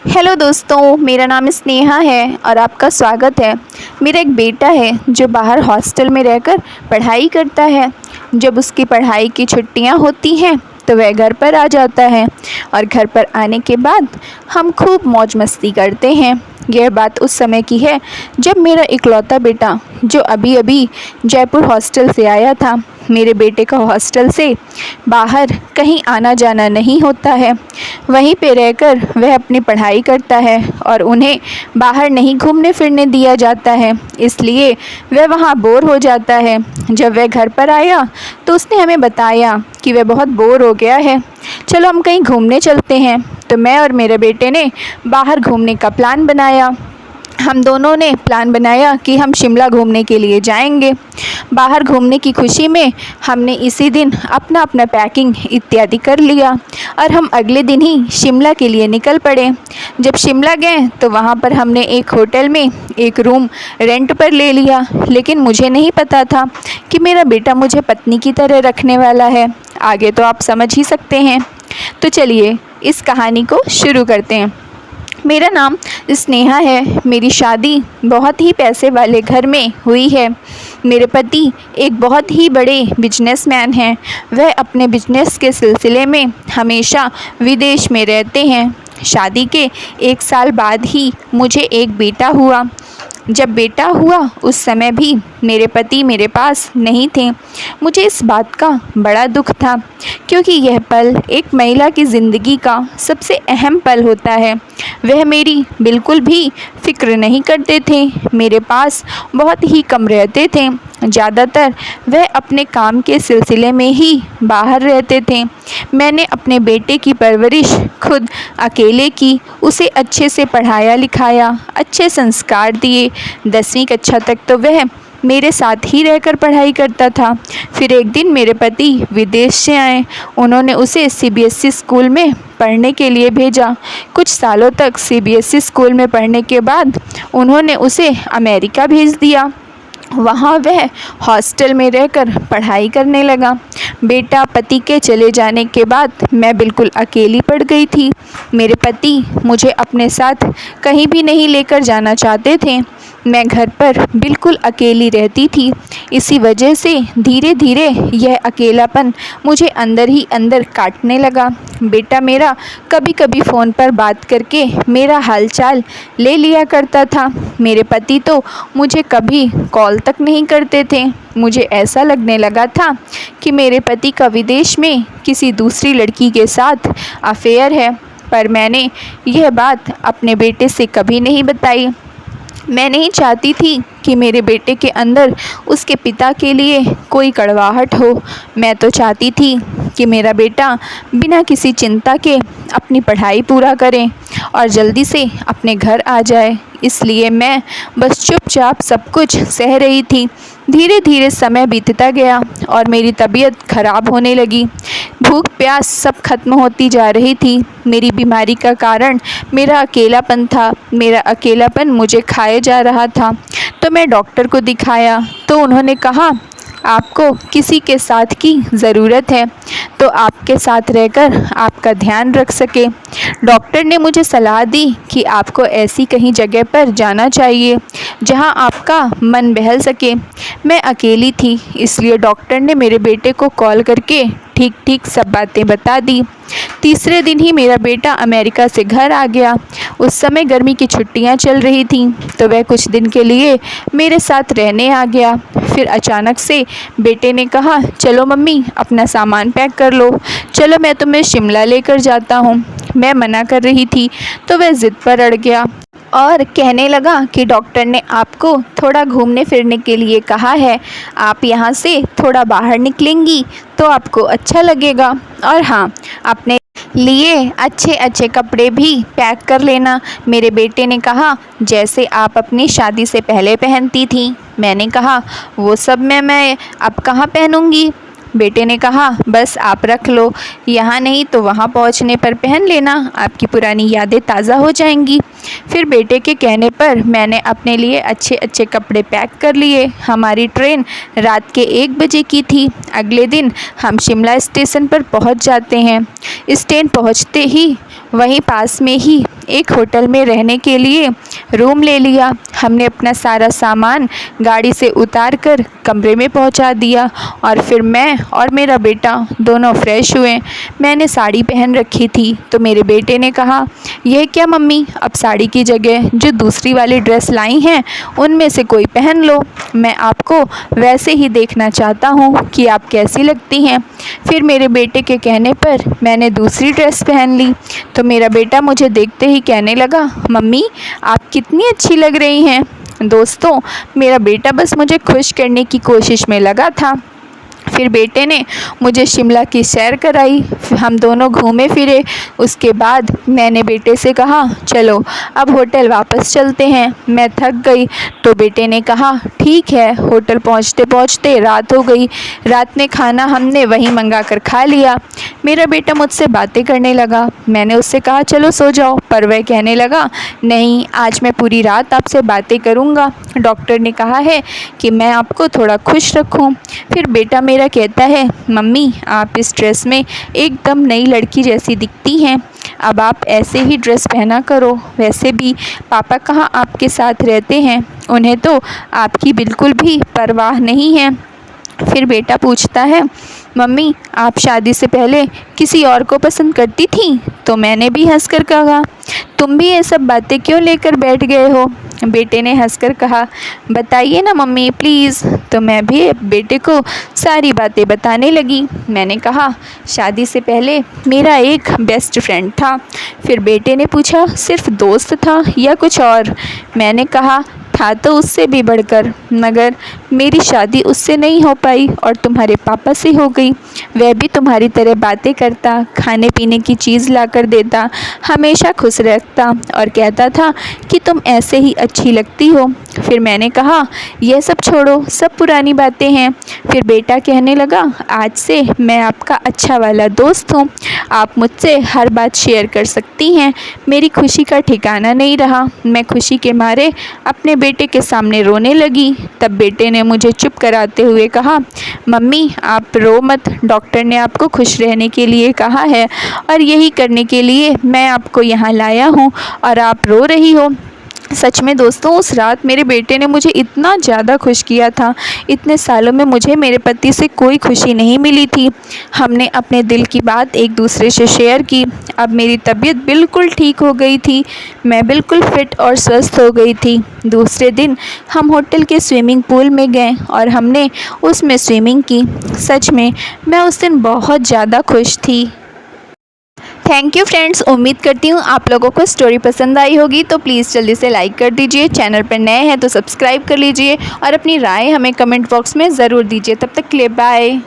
Hello दोस्तों, मेरा नाम स्नेहा है और आपका स्वागत है। मेरा एक बेटा है जो बाहर हॉस्टल में रहकर पढ़ाई करता है। जब उसकी पढ़ाई की छुट्टियां होती हैं तो वह घर पर आ जाता है और घर पर आने के बाद हम खूब मौज मस्ती करते हैं। यह बात उस समय की है जब मेरा इकलौता बेटा जो अभी अभी जयपुर हॉस्टल से आया था। मेरे बेटे का हॉस्टल से बाहर कहीं आना जाना नहीं होता है, वहीं पे रहकर वह अपनी पढ़ाई करता है और उन्हें बाहर नहीं घूमने फिरने दिया जाता है, इसलिए वह वहाँ बोर हो जाता है। जब वह घर पर आया तो उसने हमें बताया कि वह बहुत बोर हो गया है, चलो हम कहीं घूमने चलते हैं। तो मैं और मेरे बेटे ने बाहर घूमने का प्लान बनाया। हम दोनों ने प्लान बनाया कि हम शिमला घूमने के लिए जाएंगे। बाहर घूमने की खुशी में हमने इसी दिन अपना अपना पैकिंग इत्यादि कर लिया और हम अगले दिन ही शिमला के लिए निकल पड़े। जब शिमला गए तो वहाँ पर हमने एक होटल में एक रूम रेंट पर ले लिया, लेकिन मुझे नहीं पता था कि मेरा बेटा मुझे पत्नी की तरह रखने वाला है। आगे तो आप समझ ही सकते हैं। तो चलिए इस कहानी को शुरू करते हैं। मेरा नाम स्नेहा है। मेरी शादी बहुत ही पैसे वाले घर में हुई है। मेरे पति एक बहुत ही बड़े बिजनेसमैन हैं। वह अपने बिजनेस के सिलसिले में हमेशा विदेश में रहते हैं। शादी के 1 साल बाद ही मुझे एक बेटा हुआ। जब बेटा हुआ उस समय भी मेरे पति मेरे पास नहीं थे। मुझे इस बात का बड़ा दुख था, क्योंकि यह पल एक महिला की ज़िंदगी का सबसे अहम पल होता है। वह मेरी बिल्कुल भी फिक्र नहीं करते थे, मेरे पास बहुत ही कम रहते थे। ज़्यादातर वह अपने काम के सिलसिले में ही बाहर रहते थे। मैंने अपने बेटे की परवरिश खुद अकेले की। उसे अच्छे से पढ़ाया लिखाया, अच्छे संस्कार दिए। 10वीं कक्षा तक तो वह मेरे साथ ही रहकर पढ़ाई करता था। फिर एक दिन मेरे पति विदेश से आए। उन्होंने उसे सीबीएसई स्कूल में पढ़ने के लिए भेजा। कुछ सालों तक सीबीएसई स्कूल में पढ़ने के बाद उन्होंने उसे अमेरिका भेज दिया। वहाँ वह हॉस्टल में रहकर पढ़ाई करने लगा। बेटा पति के चले जाने के बाद मैं बिल्कुल अकेली पड़ गई थी। मेरे पति मुझे अपने साथ कहीं भी नहीं लेकर जाना चाहते थे। मैं घर पर बिल्कुल अकेली रहती थी। इसी वजह से धीरे धीरे यह अकेलापन मुझे अंदर ही अंदर काटने लगा। बेटा मेरा कभी कभी फ़ोन पर बात करके मेरा हालचाल ले लिया करता था। मेरे पति तो मुझे कभी कॉल तक नहीं करते थे। मुझे ऐसा लगने लगा था कि मेरे पति का विदेश में किसी दूसरी लड़की के साथ अफेयर है, पर मैंने यह बात अपने बेटे से कभी नहीं बताई। मैं नहीं चाहती थी कि मेरे बेटे के अंदर उसके पिता के लिए कोई कड़वाहट हो। मैं तो चाहती थी कि मेरा बेटा बिना किसी चिंता के अपनी पढ़ाई पूरा करे और जल्दी से अपने घर आ जाए। इसलिए मैं बस चुपचाप सब कुछ सह रही थी। धीरे धीरे समय बीतता गया और मेरी तबीयत खराब होने लगी। भूख प्यास सब खत्म होती जा रही थी। मेरी बीमारी का कारण मेरा अकेलापन था। मेरा अकेलापन मुझे खाए जा रहा था। तो मैं डॉक्टर को दिखाया तो उन्होंने कहा आपको किसी के साथ की ज़रूरत है तो आपके साथ रहकर आपका ध्यान रख सके। डॉक्टर ने मुझे सलाह दी कि आपको ऐसी कहीं जगह पर जाना चाहिए जहां आपका मन बहल सके। मैं अकेली थी, इसलिए डॉक्टर ने मेरे बेटे को कॉल करके ठीक ठीक सब बातें बता दी। तीसरे दिन ही मेरा बेटा अमेरिका से घर आ गया। उस समय गर्मी की छुट्टियां चल रही थीं, तो वह कुछ दिन के लिए मेरे साथ रहने आ गया। फिर अचानक से बेटे ने कहा चलो मम्मी अपना सामान पैक कर लो, चलो मैं तुम्हें शिमला लेकर जाता हूँ। मैं मना कर रही थी तो वह ज़िद पर अड़ गया और कहने लगा कि डॉक्टर ने आपको थोड़ा घूमने फिरने के लिए कहा है, आप यहाँ से थोड़ा बाहर निकलेंगी तो आपको अच्छा लगेगा। और हाँ, अपने लिए अच्छे अच्छे कपड़े भी पैक कर लेना। मेरे बेटे ने कहा जैसे आप अपनी शादी से पहले पहनती थी। मैंने कहा वो सब मैं अब कहाँ पहनूंगी। बेटे ने कहा बस आप रख लो, यहाँ नहीं तो वहाँ पहुँचने पर पहन लेना, आपकी पुरानी यादें ताज़ा हो जाएंगी। फिर बेटे के कहने पर मैंने अपने लिए अच्छे अच्छे कपड़े पैक कर लिए। हमारी ट्रेन रात के 1 बजे की थी। अगले दिन हम शिमला स्टेशन पर पहुँच जाते हैं। स्टेशन पहुँचते ही वहीं पास में ही एक होटल में रहने के लिए रूम ले लिया। हमने अपना सारा सामान गाड़ी से उतार कर कमरे में पहुंचा दिया और फिर मैं और मेरा बेटा दोनों फ्रेश हुए। मैंने साड़ी पहन रखी थी तो मेरे बेटे ने कहा, यह क्या मम्मी, अब साड़ी की जगह जो दूसरी वाली ड्रेस लाई हैं उनमें से कोई पहन लो। मैं आपको वैसे ही देखना चाहता हूँ कि आप कैसी लगती हैं। फिर मेरे बेटे के कहने पर मैंने दूसरी ड्रेस पहन ली तो मेरा बेटा मुझे देखते ही कहने लगा, मम्मी आप कितनी अच्छी लग रही हैं। दोस्तों, मेरा बेटा बस मुझे खुश करने की कोशिश में लगा था। फिर बेटे ने मुझे शिमला की सैर कराई, हम दोनों घूमे फिरे। उसके बाद मैंने बेटे से कहा, चलो अब होटल वापस चलते हैं, मैं थक गई। तो बेटे ने कहा, ठीक है। होटल पहुंचते पहुंचते रात हो गई। रात में खाना हमने वहीं मंगा कर खा लिया। मेरा बेटा मुझसे बातें करने लगा। मैंने उससे कहा, चलो सो जाओ, पर वह कहने लगा, नहीं आज मैं पूरी रात आपसे बातें करूँगा। डॉक्टर ने कहा है कि मैं आपको थोड़ा खुश रखूँ। फिर बेटा मेरा कहता है, मम्मी आप इस ड्रेस में एकदम नई लड़की जैसी दिखती हैं, अब आप ऐसे ही ड्रेस पहना करो। वैसे भी पापा कहाँ आपके साथ रहते हैं, उन्हें तो आपकी बिल्कुल भी परवाह नहीं है। फिर बेटा पूछता है, मम्मी आप शादी से पहले किसी और को पसंद करती थी? तो मैंने भी हंसकर कहा, तुम भी ये सब बातें क्यों लेकर बैठ गए हो? बेटे ने हंसकर कहा, बताइए ना मम्मी प्लीज़। तो मैं भी बेटे को सारी बातें बताने लगी। मैंने कहा, शादी से पहले मेरा एक बेस्ट फ्रेंड था। फिर बेटे ने पूछा, सिर्फ दोस्त था या कुछ और? मैंने कहा, था तो उससे भी बढ़कर, मगर मेरी शादी उससे नहीं हो पाई और तुम्हारे पापा से हो गई। वह भी तुम्हारी तरह बातें करता, खाने पीने की चीज़ ला कर देता, हमेशा खुश रखता और कहता था कि तुम ऐसे ही अच्छी लगती हो। फिर मैंने कहा, यह सब छोड़ो, सब पुरानी बातें हैं। फिर बेटा कहने लगा, आज से मैं आपका अच्छा वाला दोस्त हूँ, आप मुझसे हर बात शेयर कर सकती हैं। मेरी खुशी का ठिकाना नहीं रहा। मैं खुशी के मारे अपने बेटे के सामने रोने लगी। तब बेटे ने मुझे चुप कराते हुए कहा, मम्मी आप रो मत, डॉक्टर ने आपको खुश रहने के लिए कहा है और यही करने के लिए मैं आपको यहाँ लाया हूँ और आप रो रही हो। सच में दोस्तों, उस रात मेरे बेटे ने मुझे इतना ज़्यादा खुश किया था। इतने सालों में मुझे मेरे पति से कोई खुशी नहीं मिली थी। हमने अपने दिल की बात एक दूसरे से शेयर की। अब मेरी तबीयत बिल्कुल ठीक हो गई थी, मैं बिल्कुल फिट और स्वस्थ हो गई थी। दूसरे दिन हम होटल के स्विमिंग पूल में गए और हमने उसमें स्विमिंग की। सच में मैं उस दिन बहुत ज़्यादा खुश थी। थैंक यू फ्रेंड्स, उम्मीद करती हूँ आप लोगों को स्टोरी पसंद आई होगी। तो प्लीज़ जल्दी से लाइक कर दीजिए, चैनल पर नए हैं तो सब्सक्राइब कर लीजिए और अपनी राय हमें कमेंट बॉक्स में ज़रूर दीजिए। तब तक के लिए बाय।